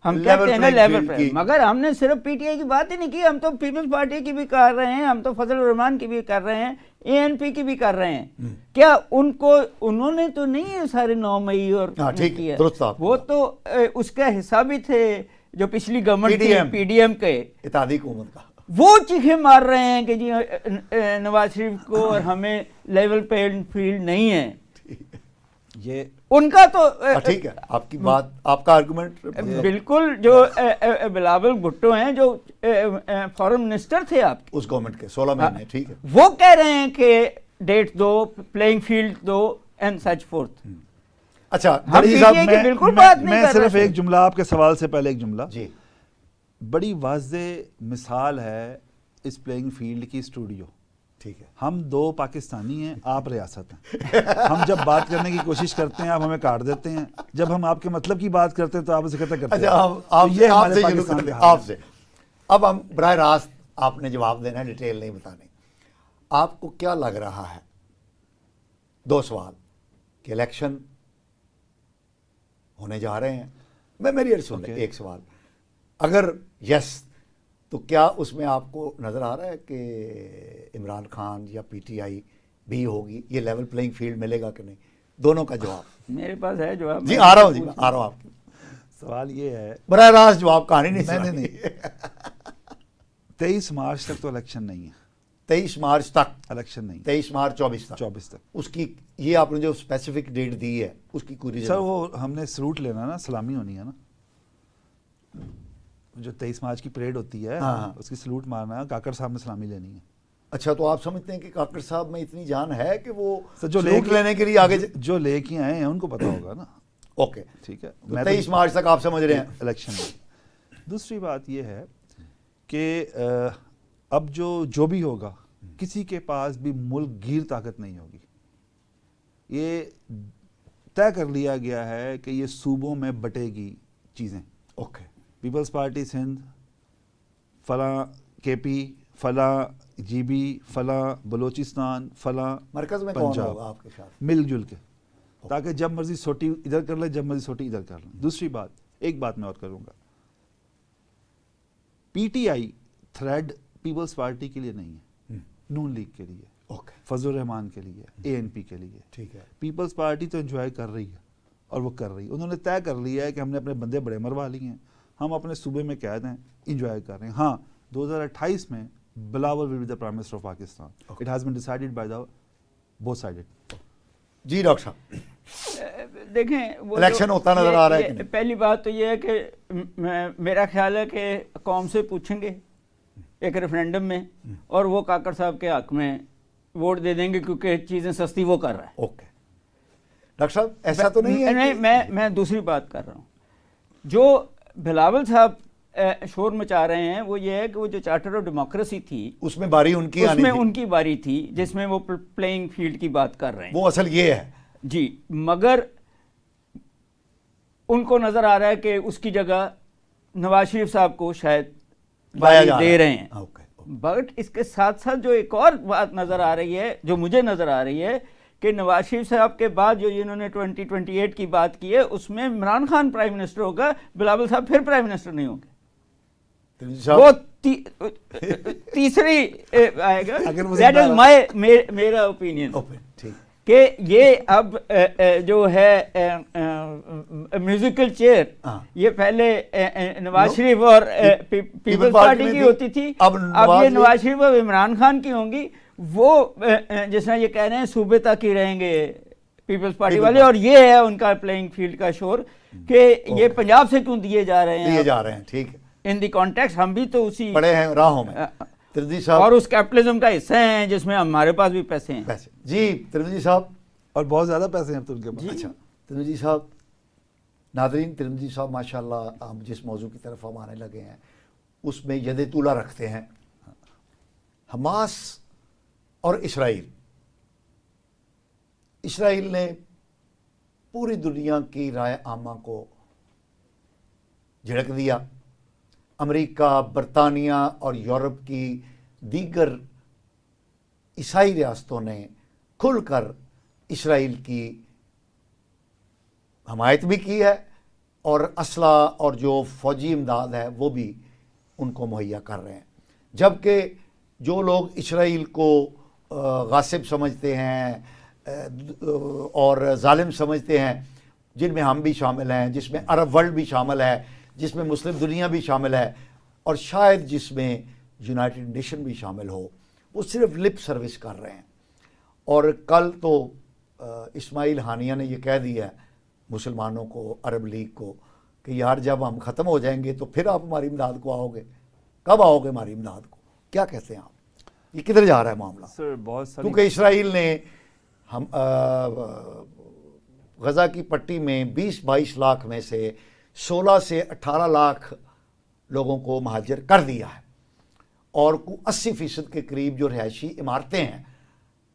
ہم کہتے ہیں نا لیول پہ. مگر ہم نے صرف پی ٹی آئی کی بات ہی نہیں کی، ہم تو پیپلز پارٹی کی بھی کر رہے ہیں، ہم تو فضل الرحمان کی بھی کر رہے ہیں، اے این پی کی بھی کر رہے ہیں. کیا انہوں نے تو نہیں سارے 9 مئی اور کیا؟ وہ تو اس کا حصہ بھی تھے جو پچھلی گورنمنٹ پی ڈی ایم کے اتحادی حکومت کا. وہ چیخیں مار رہے ہیں کہ جی نواز شریف کو اور ہمیں لیول پلینگ فیلڈ نہیں ہے. یہ ان کا تو ٹھیک ہے، آپ کی بات، آپ کا آرگومنٹ بالکل. جو بلاول بھٹو ہیں جو فارن منسٹر تھے آپ کے اس گورنمنٹ کے 16 مہینے، ٹھیک ہے، وہ کہہ رہے ہیں کہ ڈیٹ دو، پلینگ فیلڈ دو اینڈ سچ فورتھ. اچھا بالکل بات نہیں. میں صرف ایک جملہ آپ کے سوال سے پہلے ایک جملہ. جی، بڑی واضح مثال ہے اس پلینگ فیلڈ کی اسٹوڈیو. ٹھیک ہے، ہم 2 پاکستانی ہیں، آپ ریاست ہیں. ہم جب بات کرنے کی کوشش کرتے ہیں آپ ہمیں کاٹ دیتے ہیں، جب ہم آپ کے مطلب کی بات کرتے ہیں تو آپ اسے کرتے ہیں. آپ سے شروع کرتے ہیں. آپ سے اب ہم براہ راست آپ نے جواب دینا ہے، ڈیٹیل نہیں بتانے. آپ کو کیا لگ رہا ہے، 2 سوال، کہ الیکشن ہونے جا رہے ہیں؟ میری عرض سن لیں. ایک سوال، اگر یس تو کیا اس میں آپ کو نظر آ رہا ہے کہ عمران خان یا پی ٹی آئی بھی ہوگی؟ یہ لیول پلینگ فیلڈ ملے گا کہ نہیں؟ دونوں کا جواب میرے پاس ہے جواب. جی آ رہا ہوں، جی آ رہا ہوں. آپ کی سوال یہ ہے، براہ راست جواب کہانی نہیں. 23 مارچ تک تو الیکشن نہیں ہے. 23 مارچ تک الیکشن نہیں. 23 مارچ 24 تک اس کی، یہ آپ نے جو اسپیسیفک ڈیٹ دی ہے اس کی کوئی سر وہ ہم نے سلوٹ لینا نا، سلامی ہونی ہے نا. جو 23 مارچ کی پریڈ ہوتی ہے اس کی سلوٹ مارنا ہے، کاکڑ صاحب نے سلامی لینی ہے. اچھا، تو آپ سمجھتے ہیں کہ کاکڑ صاحب میں اتنی جان ہے کہ وہ سلوٹ لینے کے لیے آگے جو لے کے آئے ہیں ان کو پتا ہوگا نا. اوکے ٹھیک ہے، 23 مارچ تک آپ سمجھ رہے ہیں الیکشن میں. دوسری بات یہ ہے کہ اب جو بھی ہوگا کسی کے پاس بھی ملک گیر طاقت نہیں ہوگی. یہ طے کر لیا گیا ہے کہ یہ صوبوں میں بٹے گی چیزیں. اوکے، پیپلز پارٹی سندھ، فلاں کے پی، فلاں جی بی، فلاں بلوچستان، فلاں مرکز میں کون ہوگا آپ کے ساتھ؟ مل جل کے، تاکہ جب مرضی سوٹی ادھر کر لیں، جب مرضی سوٹی ادھر کر لیں. دوسری بات، ایک بات میں اور کروں گا، پی ٹی آئی تھریڈ پیپلز پارٹی کے لیے نہیں ہے، نون لیگ کے لیے، فضل الرحمان کے لیے، اے این پی کے لیے. ٹھیک ہے، پیپلز پارٹی تو انجوائے کر رہی ہے اور وہ کر رہی ہے. انہوں نے طے کر لیا ہے کہ ہم نے اپنے بندے بڑے مروا لیے ہیں، ہم اپنے صوبے میں قید ہیں، انجوائے کر رہے ہیں. ہاں 2028 میں Bilawal will be the Prime Minister of Pakistan. It has been decided by the both sided. جی ڈاکٹر صاحب. دیکھیں وہ الیکشن ہوتا نظر آ رہا ہے کہ نہیں؟ پہلی بات تو یہ ہے کہ میرا خیال ہے کہ قوم سے پوچھیں گے ایک ریفرینڈم میں، اور وہ کاکڑ صاحب کے حق میں ووٹ دے دیں گے، کیونکہ چیزیں سستی وہ کر رہا ہے. اوکے ڈاکٹر صاحب ایسا تو نہیں ہے نہیں، میں دوسری بات کر رہا ہوں. جو بلاول صاحب شور مچا رہے ہیں وہ یہ ہے کہ وہ جو چارٹر آف ڈیموکریسی تھی اس میں باری ان کی اس آنی میں تھی، ان کی باری تھی، جس میں وہ پلینگ فیلڈ کی بات کر رہے ہیں. وہ اصل یہ ہے. جی، مگر ان کو نظر آ رہا ہے کہ اس کی جگہ نواز شریف صاحب کو شاید لایا باری جا دے رہا رہے ہے. ہیں. اوکے بٹ اس کے ساتھ ساتھ جو ایک اور بات نظر آ رہی ہے، جو مجھے نظر آ رہی ہے، کہ نواز شریف صاحب کے بعد جو انہوں نے 2028 کی بات کی ہے، اس میں عمران خان پرائم منسٹر ہوگا، بلاول صاحب پھر پرائم منسٹر نہیں ہوں گے. وہ تیسری آئے گا. اگر وہ دیٹ از میرا اوپینین ٹھیک کہ یہ اب جو ہے میوزیکل چیئر، یہ پہلے نواز شریف اور پیپلز پارٹی کی ہوتی تھی، اب یہ نواز شریف اور عمران خان کی ہوں گی. وہ جس طرح یہ کہہ رہے ہیں صوبے تک ہی رہیں گے پیپلز پارٹی والے، اور یہ ہے ان کا پلینگ فیلڈ کا شور کہ یہ پنجاب سے کیوں دیے جا رہے ہیں. ٹھیک ہے، ان دی کانٹیکس ہم بھی تو اسی پڑے ہیں راہوں میں. ترمذی صاحب اور اس کیپٹلزم کا حصہ ہیں جس میں ہمارے پاس بھی پیسے ہیں. جی ترمذی صاحب. اور بہت زیادہ پیسے ہیں اب تو ان کے پاس. اچھا ترمذی صاحب، ناظرین ترمذی صاحب ماشاءاللہ ہم جس موضوع کی طرف ہم آنے لگے ہیں اس میں ید طولہ رکھتے ہیں. حماس اور اسرائیل نے پوری دنیا کی رائے عامہ کو جھڑک دیا. امریکہ، برطانیہ اور یورپ کی دیگر عیسائی ریاستوں نے کھل کر اسرائیل کی حمایت بھی کی ہے، اور اسلحہ اور جو فوجی امداد ہے وہ بھی ان کو مہیا کر رہے ہیں. جبکہ جو لوگ اسرائیل کو غاصب سمجھتے ہیں اور ظالم سمجھتے ہیں، جن میں ہم بھی شامل ہیں، جس میں عرب ورلڈ بھی شامل ہے، جس میں مسلم دنیا بھی شامل ہے، اور شاید جس میں یونائٹڈ نیشن بھی شامل ہو، وہ صرف لپ سروس کر رہے ہیں. اور کل تو اسماعیل ہانیہ نے یہ کہہ دیا ہے مسلمانوں کو، عرب لیگ کو، کہ یار جب ہم ختم ہو جائیں گے تو پھر آپ ہماری امداد کو آؤ گے. کب آؤ گے ہماری امداد کو؟ کیا کہتے ہیں آپ؟ یہ کدھر جا رہا ہے معاملہ؟ سر بہت ساری، کیونکہ اسرائیل نے ہم غزہ کی پٹی میں 20-22 لاکھ میں سے 16 سے 18 لاکھ لوگوں کو مہاجر کر دیا ہے، اور 80% کے قریب جو رہائشی عمارتیں ہیں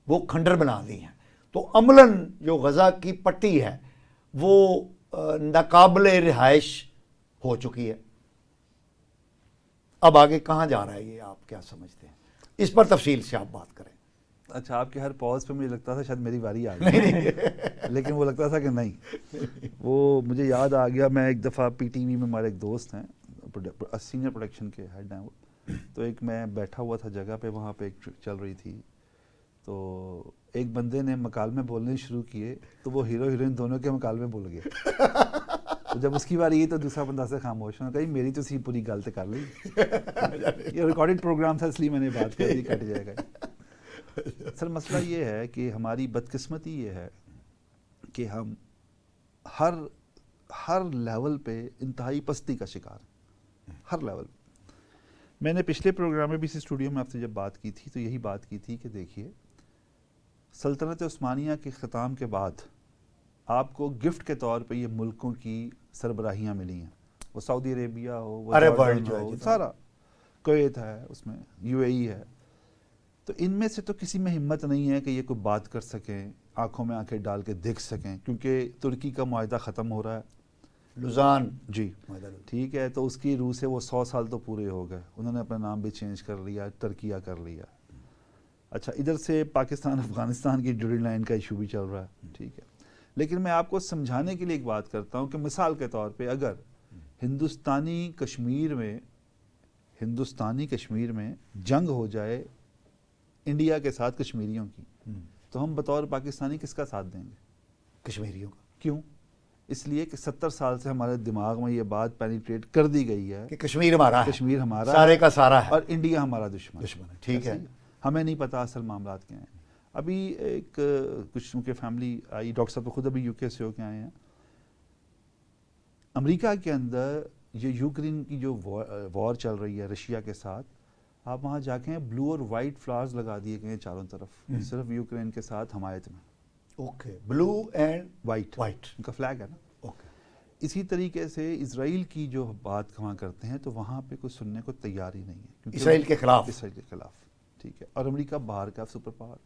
وہ کھنڈر بنا دی ہیں. تو عملاً جو غزہ کی پٹی ہے وہ ناقابل رہائش ہو چکی ہے. اب آگے کہاں جا رہا ہے یہ، آپ کیا سمجھتے ہیں؟ اس پر تفصیل سے آپ بات کریں. اچھا آپ کے ہر پوز پہ مجھے لگتا تھا شاید میری باری آ گئی، لیکن وہ لگتا تھا کہ نہیں. وہ مجھے یاد آ گیا، میں ایک دفعہ پی ٹی وی میں ہمارے ایک دوست ہیں، سینئر پروڈکشن کے ہیڈ ہیں وہ، تو ایک میں بیٹھا ہوا تھا جگہ پہ، وہاں پہ ایک ٹرک چل رہی تھی، تو ایک بندے نے مکالمے بولنے شروع کیے تو وہ ہیرو ہیروئن دونوں کے مکالمے بول گئے. تو جب اس کی باری یہ تو دوسرا بندہ سے خاموش ہونا کہی میری تو سی پوری گل کر لی. یہ ریکارڈڈ پروگرام تھا اس لیے میں نے بات کر دی، کٹ جائے گا. سر مسئلہ یہ ہے کہ ہماری بدقسمتی یہ ہے کہ ہم ہر لیول پہ انتہائی پستی کا شکار ہیں، ہر لیول پہ. میں نے پچھلے پروگرام میں بھی اسی اسٹوڈیو میں آپ سے جب بات کی تھی تو یہی بات کی تھی کہ دیکھیے سلطنت عثمانیہ کے ختام کے بعد آپ کو گفٹ کے طور پہ یہ ملکوں کی سربراہیاں ملی ہیں، وہ سعودی عربیہ ہو، وہ عرب جارڈن ورلڈ ہو، سارا کویت ہے، اس میں یو اے ای ہے. تو ان میں سے تو کسی میں ہمت نہیں ہے کہ یہ کوئی بات کر سکیں، آنکھوں میں آنکھیں ڈال کے دیکھ سکیں، کیونکہ ترکی کا معاہدہ ختم ہو رہا ہے، لوزان جی ٹھیک ہے، تو اس کی روح سے وہ 100 سال تو پورے ہو گئے، انہوں نے اپنا نام بھی چینج کر لیا، ترکیہ کر لیا. اچھا ادھر سے پاکستان افغانستان کی جڑی لائن کا ایشو بھی چل رہا ہے، ٹھیک ہے. لیکن میں آپ کو سمجھانے کے لیے ایک بات کرتا ہوں کہ مثال کے طور پہ اگر ہندوستانی کشمیر میں جنگ ہو جائے انڈیا کے ساتھ کشمیریوں کی، تو ہم بطور پاکستانی کس کا ساتھ دیں گے؟ کشمیریوں کا. کیوں؟ اس لیے کہ 70 سال سے ہمارے دماغ میں یہ بات پینیٹریٹ کر دی گئی ہے کہ کشمیر ہمارا ہے، کشمیر ہمارا سارے کا سارا ہے، اور انڈیا ہمارا دشمن ہے. ٹھیک ہے. ہمیں نہیں پتا اصل معاملات کیا ہیں. ابھی ایک کچھ ان کے فیملی آئی، ڈاکٹر صاحب تو خود ابھی UK سے ہو کے آئے ہیں. امریکہ کے اندر یہ یوکرین کی جو وار چل رہی ہے رشیا کے ساتھ، آپ وہاں جا کے بلو اور وائٹ فلاورز لگا دیے گئے ہیں چاروں طرف، صرف یوکرین کے ساتھ حمایت میں. Okay, blue and white white. ان کا فلیگ ہے نا. اوکے. اسی طریقے سے اسرائیل کی جو بات وہاں کرتے ہیں تو وہاں پہ کوئی سننے کو تیار ہی نہیں ہے، کیونکہ اسرائیل کے خلاف. اسرائیل کے خلاف. ٹھیک ہے. اور امریکہ باہر کا سپر پاور.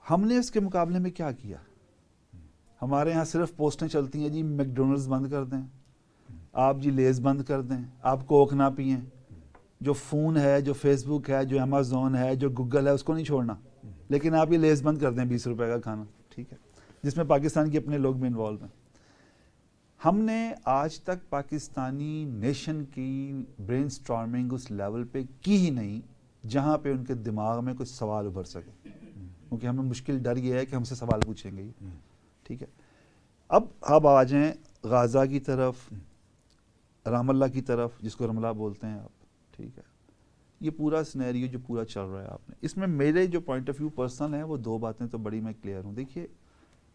ہم نے اس کے مقابلے میں کیا کیا؟ ہمارے ہاں صرف پوسٹیں چلتی ہیں جی میک ڈونلڈز بند کر دیں، آپ جی لیز بند کر دیں، آپ کوک نہ پئیں، جو فون ہے، جو فیس بک ہے، جو امیزون ہے، جو گوگل ہے، اس کو نہیں چھوڑنا، لیکن آپ یہ لیز بند کر دیں 20 روپے کا کھانا. ٹھیک ہے، جس میں پاکستان کے اپنے لوگ بھی انوالو ہیں. ہم نے آج تک پاکستانی نیشن کی برین سٹارمنگ اس لیول پہ کی ہی نہیں جہاں پہ ان کے دماغ میں کوئی سوال ابھر سکے، کیونکہ ہمیں مشکل ڈر یہ ہے کہ ہم سے سوال پوچھیں گے ہی. ٹھیک ہے. اب آ جائیں غازہ کی طرف، رام اللہ کی طرف، جس کو رملہ بولتے ہیں آپ. ٹھیک ہے. یہ پورا سینیریو جو پورا چل رہا ہے آپ نے، اس میں میرے جو پوائنٹ آف ویو پرسنل ہیں وہ 2 باتیں تو بڑی میں کلیئر ہوں. دیکھیے،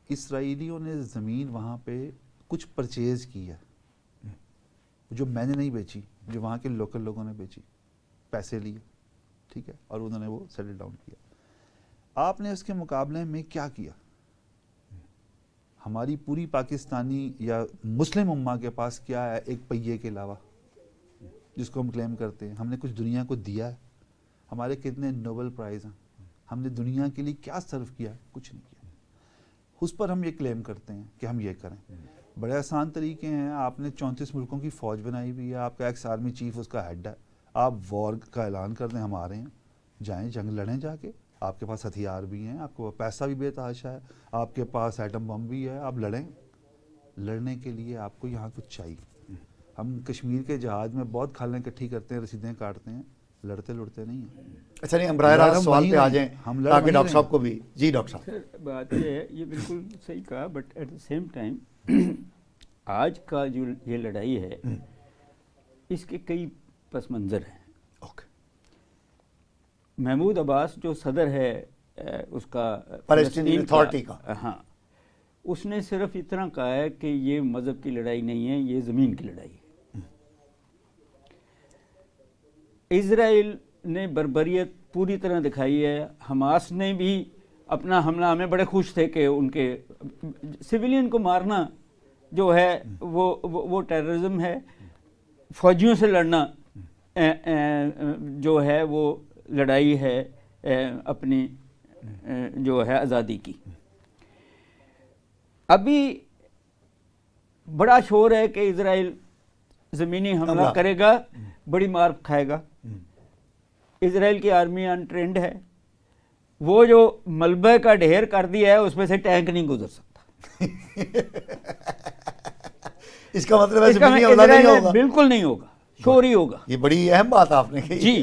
اسرائیلیوں نے زمین وہاں پہ کچھ پرچیز کی ہے جو میں نے نہیں بیچی، جو وہاں کے لوکل لوگوں نے بیچی، پیسے لیے. ٹھیک ہے. اور انہوں نے وہ سیٹل ڈاؤن کیا. آپ نے اس کے مقابلے میں کیا کیا؟ ہماری پوری پاکستانی یا مسلم امہ کے پاس کیا ہے ایک پہیے کے علاوہ جس کو ہم کلیم کرتے ہیں؟ ہم نے کچھ دنیا کو دیا ہے؟ ہمارے کتنے نوبل پرائز ہیں؟ ہم نے دنیا کے لیے کیا سرو کیا؟ کچھ نہیں کیا. اس پر ہم یہ کلیم کرتے ہیں کہ ہم یہ کریں. بڑے آسان طریقے ہیں. آپ نے 34 ملکوں کی فوج بنائی ہوئی ہے، آپ کا ایکس آرمی چیف اس کا ہیڈ ہے. آپ وار کا اعلان کر دیں، ہم آ رہے ہیں، جائیں جنگ لڑیں جا کے. آپ کے پاس ہتھیار بھی ہیں، آپ کو پیسہ بھی بے تحاشا ہے، آپ کے پاس ایٹم بم بھی ہے، آپ لڑیں. لڑنے کے لیے آپ کو یہاں کچھ چاہیے. ہم کشمیر کے جہاد میں بہت کھالیں اکٹھی کرتے ہیں، رسیدیں کاٹتے ہیں، لڑتے نہیں ہیں. اچھا، نہیں، ہم براہ راست سوال پہ آ جائیں تاکہ ڈاکٹر صاحب کو بھی. جی ڈاکٹر صاحب. سر بات یہ ہے، یہ بالکل صحیح کہا، but at the same time آج کا جو یہ لڑائی ہے اس کے کئی پس منظر ہیں. اوکے. محمود عباس جو صدر ہے اس کا فلسطینی اتھارٹی کا، ہاں، اس نے صرف اتنا کہا ہے کہ یہ مذہب کی لڑائی نہیں ہے، یہ زمین کی لڑائی ہے. اسرائیل نے بربریت پوری طرح دکھائی ہے. حماس نے بھی اپنا حملہ، ہمیں بڑے خوش تھے کہ ان کے سویلین کو مارنا جو ہے وہ ٹیررزم ہے. فوجیوں سے لڑنا جو ہے وہ لڑائی ہے اپنی جو ہے آزادی کی. ابھی بڑا شور ہے کہ اسرائیل زمینی حملہ کرے گا، بڑی مار کھائے گا. اسرائیل کی آرمی ان ٹرینڈ ہے. وہ جو ملبے کا ڈھیر کر دیا ہے اس میں سے ٹینک نہیں گزر سکتا. اس کا مطلب ہے زمینی حملہ نہیں ہوگا؟ بالکل نہیں ہوگا، شور ہی ہوگا. یہ بڑی اہم بات آپ نے کہی. جی،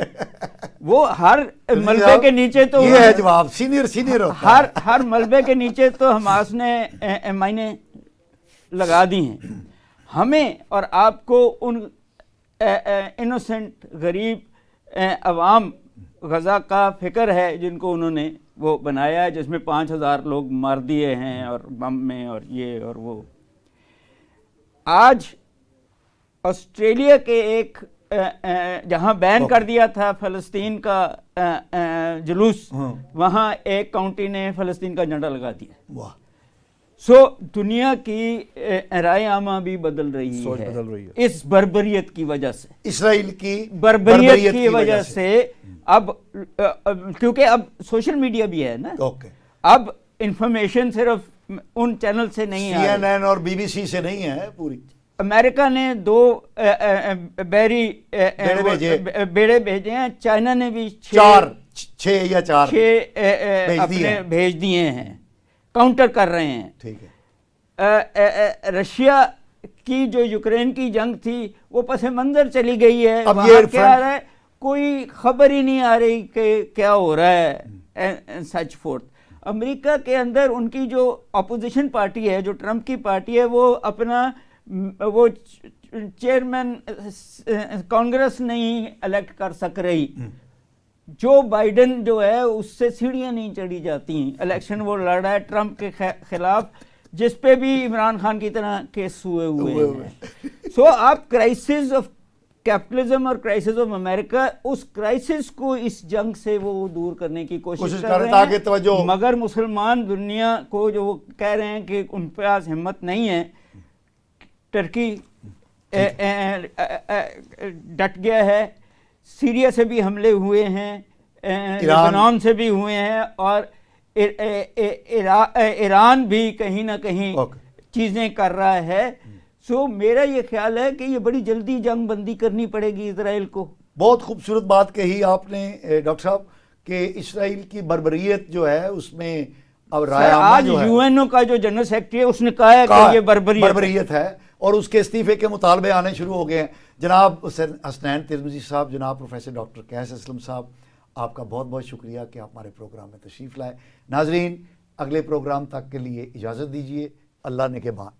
وہ ہر ملبے کے نیچے تو یہ ہے جواب سینئر ہوتا ہے. ہر ملبے کے نیچے تو حماس نے مائنے لگا دی ہیں. ہمیں اور آپ کو ان انوسنٹ غریب عوام غزہ کا فکر ہے جن کو انہوں نے وہ بنایا ہے، جس میں 5000 لوگ مار دیے ہیں اور بم میں اور یہ اور وہ. آج آسٹریلیا کے ایک جہاں بین کر دیا تھا فلسطین کا جلوس، وہاں ایک کاؤنٹی نے فلسطین کا جھنڈا لگا دیا. واہ. سو دنیا کی رائے عامہ بھی بدل رہی ہے اس بربریت کی وجہ سے، اسرائیل کی بربریت کی وجہ سے. اب کیونکہ اب سوشل میڈیا بھی ہے نا، اب انفارمیشن صرف ان چینل سے نہیں ہے، CNN اور BBC سے نہیں ہے. پوری امریکہ نے 2 بیڑے بھیجے ہیں، چائنا نے بھی 6 یا 4 اپنے بھیج دیے ہیں، کاؤنٹر کر رہے ہیں. ٹھیک ہے. رشیا کی جو یوکرین کی جنگ تھی وہ پس منظر چلی گئی ہے. وہاں کیا آ رہا ہے؟ کوئی خبر ہی نہیں آ رہی کہ کیا ہو رہا ہے. سچ فورتھ امریکہ کے اندر ان کی جو اپوزیشن پارٹی ہے، جو ٹرمپ کی پارٹی ہے، وہ اپنا وہ چیئرمین کانگریس نہیں الیکٹ کر سک رہی. جو بائیڈن جو ہے اس سے سیڑھیاں نہیں چڑھی جاتی ہیں. الیکشن وہ لڑ رہا ہے ٹرمپ کے خلاف, جس پہ بھی عمران خان کی طرح کیس ہوئے ہیں. سو آپ کرائسس آف کیپٹلزم اور کرائسس آف امریکہ, اس کرائسس کو اس جنگ سے وہ دور کرنے کی کوشش کر رہے تاکہ ہیں, توجہ مگر مسلمان دنیا کو جو وہ کہہ رہے ہیں کہ ان پہ آج ہمت نہیں ہے. ٹرکی ڈٹ گیا ہے, سیریا سے بھی حملے ہوئے ہیں, لبنان سے بھی ہوئے ہیں, اور ایران بھی کہیں نہ کہیں چیزیں کر رہا ہے. سو میرا یہ خیال ہے کہ یہ بڑی جلدی جنگ بندی کرنی پڑے گی اسرائیل کو. بہت خوبصورت بات کہی آپ نے ڈاکٹر صاحب کہ اسرائیل کی بربریت جو ہے اس میں اب رائے آج یو این او کا جو جنرل سیکرٹری ہے اس نے کہا ہے کہ یہ بربریت ہے, اور اس کے استعفے کے مطالبے آنے شروع ہو گئے ہیں. جناب حسنین ترمذی صاحب, جناب پروفیسر ڈاکٹر قیس اسلم صاحب, آپ کا بہت بہت شکریہ کہ آپ ہمارے پروگرام میں تشریف لائے. ناظرین, اگلے پروگرام تک کے لیے اجازت دیجیے. اللہ نگہبان.